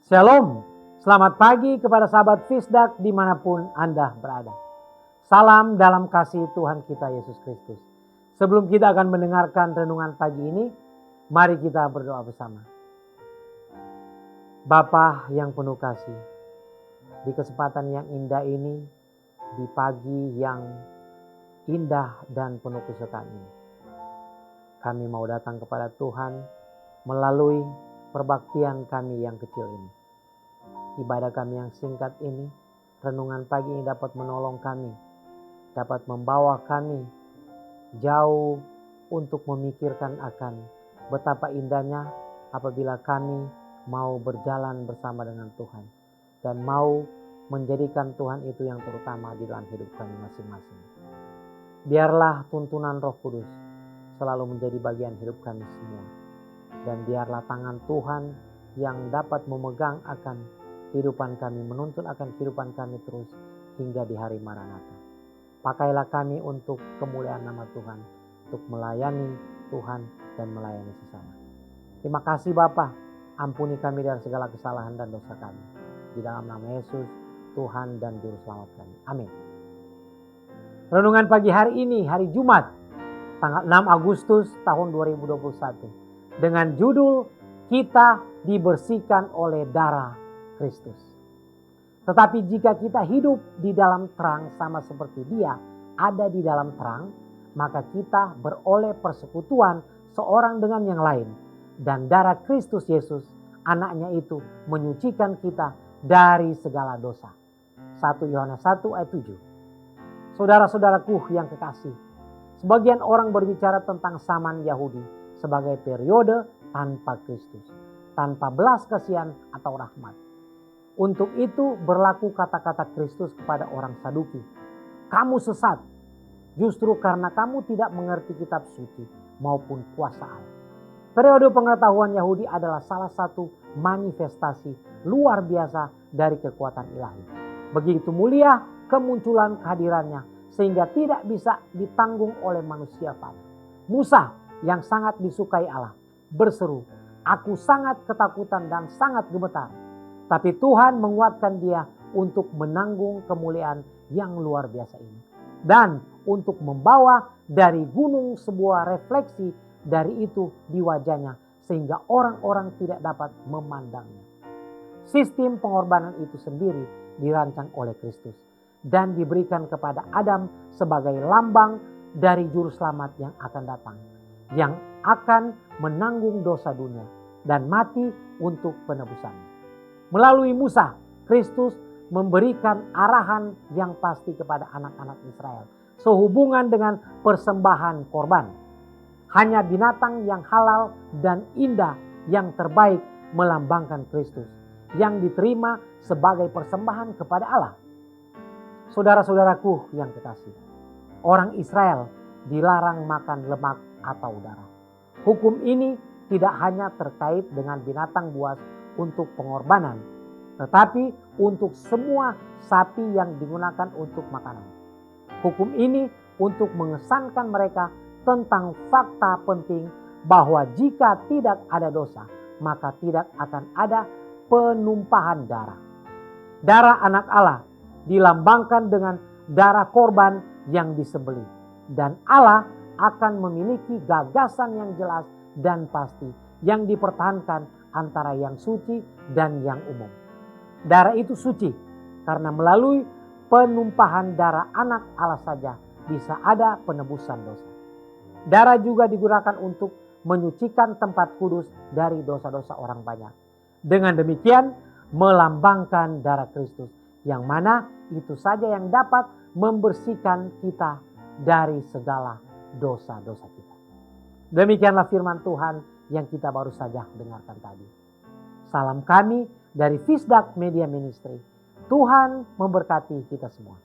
Shalom, selamat pagi kepada sahabat Fisdak dimanapun Anda berada. Salam dalam kasih Tuhan kita Yesus Kristus. Sebelum kita akan mendengarkan renungan pagi ini, mari kita berdoa bersama. Bapa yang penuh kasih, di kesempatan yang indah ini, di pagi yang indah dan penuh kesukaan ini, kami mau datang kepada Tuhan melalui perbaktian kami yang kecil ini. Ibadah kami yang singkat ini, renungan pagi ini dapat menolong kami, dapat membawa kami jauh untuk memikirkan akan betapa indahnya apabila kami mau berjalan bersama dengan Tuhan dan mau menjadikan Tuhan itu yang terutama di dalam hidup kami masing-masing. Biarlah tuntunan Roh Kudus selalu menjadi bagian hidup kami semua, dan biarlah tangan Tuhan yang dapat memegang akan kehidupan kami, menuntun akan kehidupan kami terus hingga di hari Maranatha. Pakailah kami untuk kemuliaan nama Tuhan, untuk melayani Tuhan dan melayani sesama. Terima kasih Bapa, ampuni kami dari segala kesalahan dan dosa kami. Di dalam nama Yesus, Tuhan dan Juru Selamat kami. Amin. Renungan pagi hari ini, hari Jumat, tanggal 6 Agustus tahun 2021. Dengan judul, kita dibersihkan oleh darah Kristus. Tetapi jika kita hidup di dalam terang sama seperti Dia ada di dalam terang, maka kita beroleh persekutuan seorang dengan yang lain. Dan darah Kristus Yesus, anaknya itu menyucikan kita dari segala dosa. 1 Yohanes 1 ayat 7. Saudara-saudaraku yang kekasih, sebagian orang berbicara tentang zaman Yahudi sebagai periode tanpa Kristus, tanpa belas kasihan atau rahmat. Untuk itu berlaku kata-kata Kristus kepada orang Saduki. Kamu sesat, justru karena kamu tidak mengerti kitab suci maupun kuasa Allah. Periode pengetahuan Yahudi adalah salah satu manifestasi luar biasa dari kekuatan ilahi. Begitu mulia kemunculan kehadirannya sehingga tidak bisa ditanggung oleh manusia fana. Musa yang sangat disukai Allah berseru, "Aku sangat ketakutan dan sangat gemetar." Tapi Tuhan menguatkan dia untuk menanggung kemuliaan yang luar biasa ini. Dan untuk membawa dari gunung sebuah refleksi dari itu di wajahnya. Sehingga orang-orang tidak dapat memandangnya. Sistem pengorbanan itu sendiri dirancang oleh Kristus. Dan diberikan kepada Adam sebagai lambang dari juru selamat yang akan datang. Yang akan menanggung dosa dunia dan mati untuk penebusannya. Melalui Musa, Kristus memberikan arahan yang pasti kepada anak-anak Israel sehubungan dengan persembahan korban. Hanya binatang yang halal dan indah yang terbaik melambangkan Kristus yang diterima sebagai persembahan kepada Allah. Saudara-saudaraku yang kekasih, orang Israel dilarang makan lemak atau darah. Hukum ini tidak hanya terkait dengan binatang buas untuk pengorbanan, tetapi untuk semua sapi yang digunakan untuk makanan. Hukum ini untuk mengesankan mereka tentang fakta penting bahwa jika tidak ada dosa, maka tidak akan ada penumpahan darah. Darah anak Allah dilambangkan dengan darah korban yang disembelih, dan Allah akan memiliki gagasan yang jelas dan pasti yang dipertahankan antara yang suci dan yang umum. Darah itu suci karena melalui penumpahan darah anak Allah saja bisa ada penebusan dosa. Darah juga digunakan untuk menyucikan tempat kudus dari dosa-dosa orang banyak. Dengan demikian melambangkan darah Kristus yang mana itu saja yang dapat membersihkan kita dari segala dosa-dosa kita. Demikianlah firman Tuhan yang kita baru saja dengarkan tadi. Salam kami dari Fisdak Media Ministry. Tuhan memberkati kita semua.